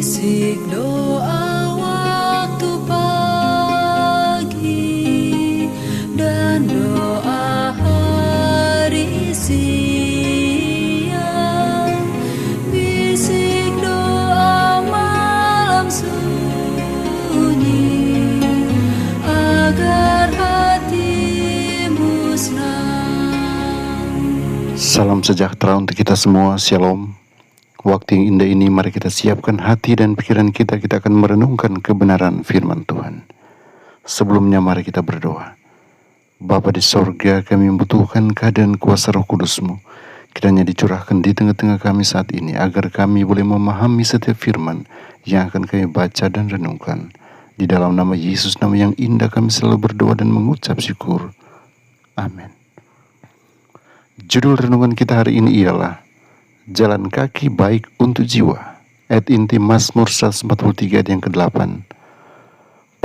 Bisik doa waktu pagi dan doa hari siang, bisik doa malam sunyi agar hatimu senang. Salam sejahtera untuk kita semua, Shalom. Waktu yang indah ini mari kita siapkan hati dan pikiran kita akan merenungkan kebenaran firman Tuhan. Sebelumnya mari kita berdoa. Bapa di sorga, kami membutuhkan keadaan kuasa Roh Kudus-Mu. Kiranya dicurahkan di tengah-tengah kami saat ini, agar kami boleh memahami setiap firman yang akan kami baca dan renungkan. Di dalam nama Yesus, nama yang indah, kami selalu berdoa dan mengucap syukur. Amin. Judul renungan kita hari ini ialah Jalan kaki baik untuk jiwa. Ayat inti Mazmur 143 ayat yang ke-8.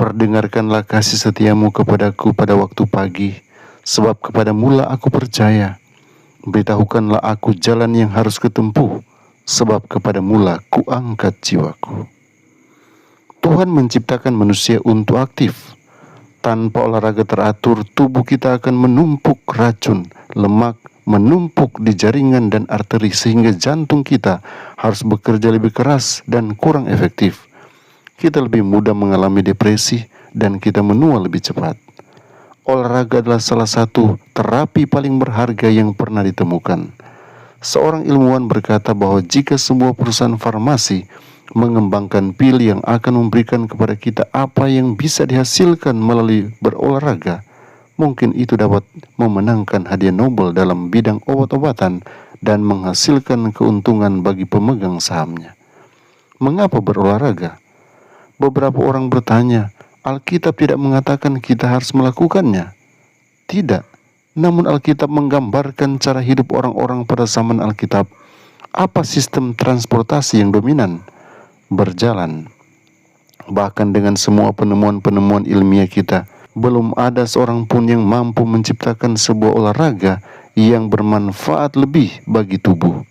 Perdengarkanlah kasih setiamu kepadaku pada waktu pagi, sebab kepadamu lah aku percaya. Beritahukanlah aku jalan yang harus kutempuh, sebab kepadamu lah kuangkat jiwaku. Tuhan menciptakan manusia untuk aktif. Tanpa olahraga teratur, tubuh kita akan menumpuk racun, lemak, menumpuk di jaringan dan arteri, sehingga jantung kita harus bekerja lebih keras dan kurang efektif. Kita lebih mudah mengalami depresi dan kita menua lebih cepat. Olahraga adalah salah satu terapi paling berharga yang pernah ditemukan. Seorang ilmuwan berkata bahwa jika sebuah perusahaan farmasi mengembangkan pil yang akan memberikan kepada kita apa yang bisa dihasilkan melalui berolahraga, mungkin itu dapat memenangkan hadiah Nobel dalam bidang obat-obatan dan menghasilkan keuntungan bagi pemegang sahamnya. Mengapa berolahraga? Beberapa orang bertanya, Alkitab tidak mengatakan kita harus melakukannya. Tidak, namun Alkitab menggambarkan cara hidup orang-orang pada zaman Alkitab. Apa sistem transportasi yang dominan? Berjalan. Bahkan dengan semua penemuan-penemuan ilmiah kita, belum ada seorang pun yang mampu menciptakan sebuah olahraga yang bermanfaat lebih bagi tubuh.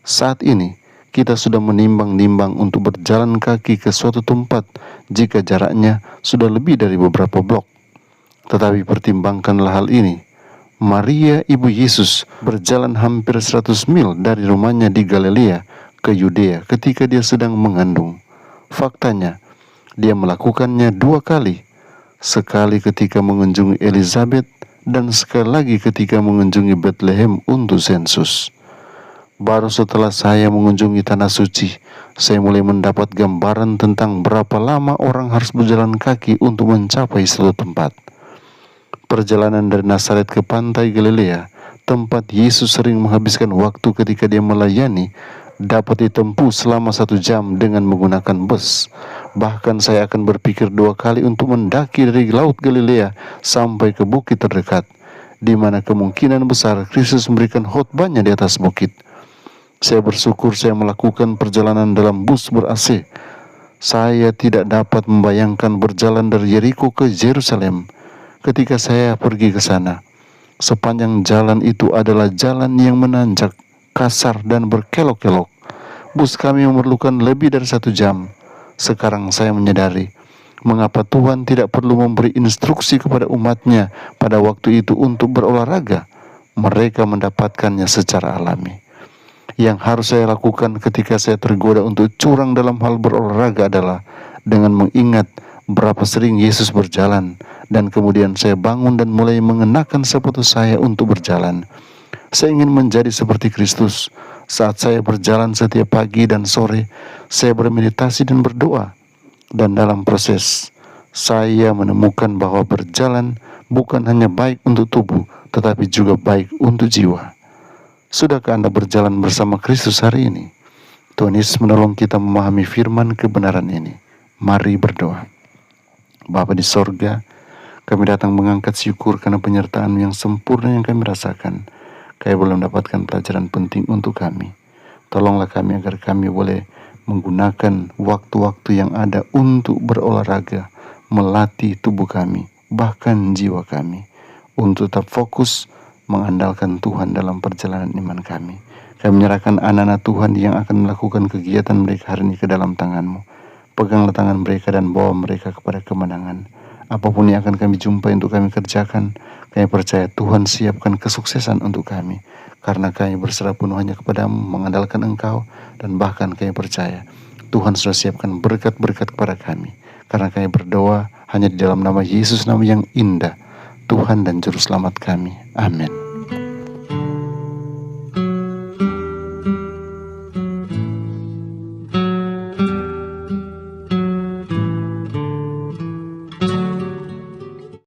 Saat ini, kita sudah menimbang-nimbang untuk berjalan kaki ke suatu tempat jika jaraknya sudah lebih dari beberapa blok. Tetapi pertimbangkanlah hal ini. Maria, ibu Yesus, berjalan hampir 100 mil dari rumahnya di Galilea ke Yudea ketika dia sedang mengandung. Faktanya, dia melakukannya 2 kali. Sekali ketika mengunjungi Elizabeth dan sekali lagi ketika mengunjungi Bethlehem untuk sensus. Baru setelah saya mengunjungi Tanah Suci, saya mulai mendapat gambaran tentang berapa lama orang harus berjalan kaki untuk mencapai suatu tempat. Perjalanan dari Nazaret ke pantai Galilea, tempat Yesus sering menghabiskan waktu ketika dia melayani, dapat ditempuh selama 1 jam dengan menggunakan bus. Bahkan saya akan berpikir 2 kali untuk mendaki dari Laut Galilea sampai ke bukit terdekat, di mana kemungkinan besar Kristus memberikan khotbahnya di atas bukit. Saya bersyukur saya melakukan perjalanan dalam bus ber-AC. Saya tidak dapat membayangkan berjalan dari Yeriko ke Yerusalem. Ketika saya pergi ke sana, sepanjang jalan itu adalah jalan yang menanjak, kasar dan berkelok-kelok. Bus kami memerlukan lebih dari 1 jam. Sekarang saya menyadari mengapa Tuhan tidak perlu memberi instruksi kepada umatnya pada waktu itu untuk berolahraga. Mereka mendapatkannya secara alami. Yang harus saya lakukan ketika saya tergoda untuk curang dalam hal berolahraga adalah dengan mengingat berapa sering Yesus berjalan, dan kemudian saya bangun dan mulai mengenakan sepatu saya untuk berjalan. Saya ingin menjadi seperti Kristus. Saat saya berjalan setiap pagi dan sore, saya bermeditasi dan berdoa. Dan dalam proses, saya menemukan bahwa berjalan bukan hanya baik untuk tubuh, tetapi juga baik untuk jiwa. Sudahkah Anda berjalan bersama Kristus hari ini? Tuhan Yesus menolong kita memahami firman kebenaran ini. Mari berdoa. Bapa di sorga, kami datang mengangkat syukur karena penyertaan yang sempurna yang kami rasakan. Kami belum mendapatkan pelajaran penting untuk kami. Tolonglah kami agar kami boleh menggunakan waktu-waktu yang ada untuk berolahraga, melatih tubuh kami, bahkan jiwa kami, untuk tetap fokus mengandalkan Tuhan dalam perjalanan iman kami. Kami menyerahkan anak-anak Tuhan yang akan melakukan kegiatan mereka hari ini ke dalam tangan-Mu. Peganglah tangan mereka dan bawa mereka kepada kemenangan. Apapun yang akan kami jumpai untuk kami kerjakan, kami percaya Tuhan siapkan kesuksesan untuk kami. Karena kami berserah penuh hanya kepadamu, mengandalkan Engkau, dan bahkan kami percaya Tuhan sudah siapkan berkat-berkat kepada kami. Karena kami berdoa hanya di dalam nama Yesus, nama yang indah, Tuhan dan Juru Selamat kami. Amin.